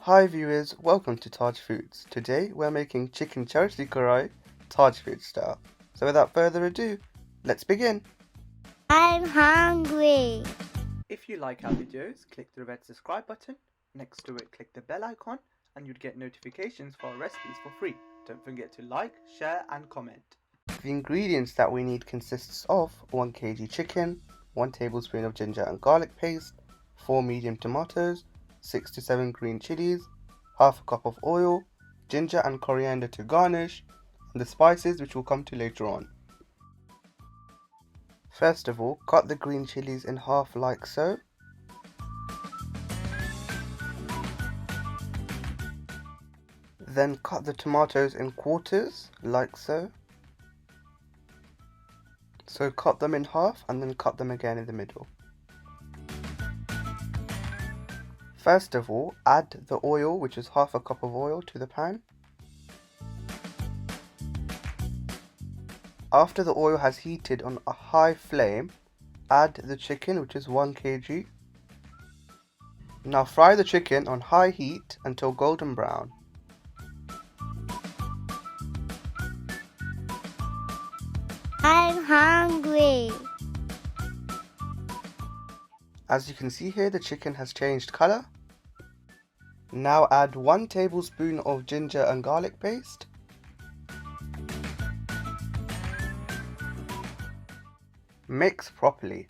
Hi viewers, welcome to Taj Foods. Today we're making chicken Charsi Karahi Taj Foods style. So without further ado, let's begin. I'm hungry. If you like our videos, click the red subscribe button. Next to it, click the bell icon and you'd get notifications for our recipes for free. Don't forget to like, share and comment. The ingredients that we need consists of 1 kg chicken, 1 tablespoon of ginger and garlic paste, 4 medium tomatoes, 6 to 7 green chilies, half a cup of oil, ginger and coriander to garnish, and the spices which we'll come to later on. First of all, cut the green chilies in half like so. Then cut the tomatoes in quarters like so. So cut them in half and then cut them again in the middle. First of all, add the oil, which is half a cup of oil, to the pan. After the oil has heated on a high flame, add the chicken, which is 1 kg. Now fry the chicken on high heat until golden brown. I'm hungry. As you can see here, the chicken has changed color. Now add 1 tablespoon of ginger and garlic paste. Mix properly.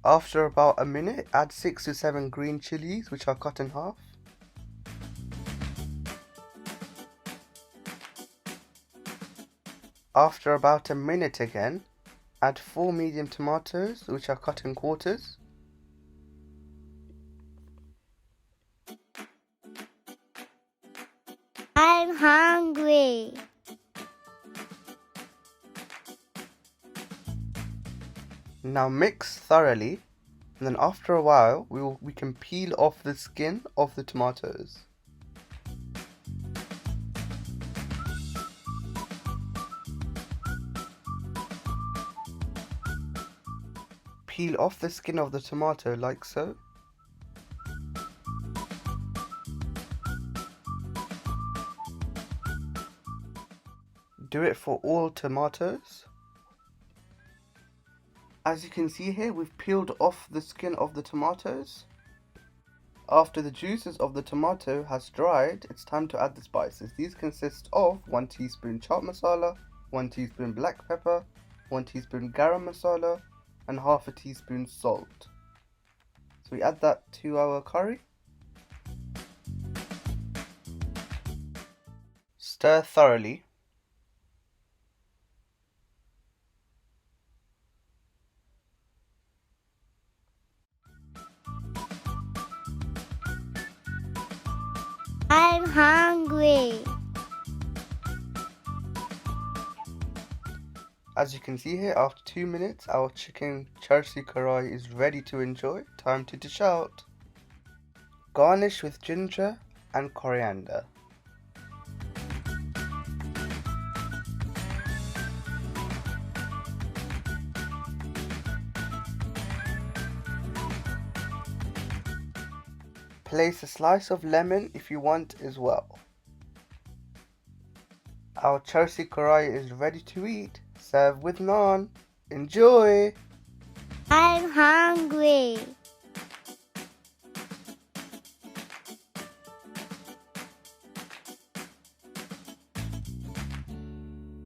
After about a minute, add 6 to 7 green chilies which are cut in half. After about a minute again, add 4 medium tomatoes which are cut in quarters. I'm hungry. Now mix thoroughly, and then after a while we can peel off the skin of the tomatoes. Peel off the skin of the tomato like so. Do it for all tomatoes. As you can see here, we've peeled off the skin of the tomatoes. After the juices of the tomato has dried, it's time to add the spices. These consist of 1 teaspoon Chaat Masala, 1 teaspoon black pepper, 1 teaspoon Garam Masala, and half a teaspoon salt. So we add that to our curry. Stir thoroughly. I'm hungry. As you can see here, after 2 minutes, our chicken Charsi Karahi is ready to enjoy. Time to dish out. Garnish with ginger and coriander. Place a slice of lemon if you want as well. Our Charsi Karahi is ready to eat. Serve with naan. Enjoy! I'm hungry.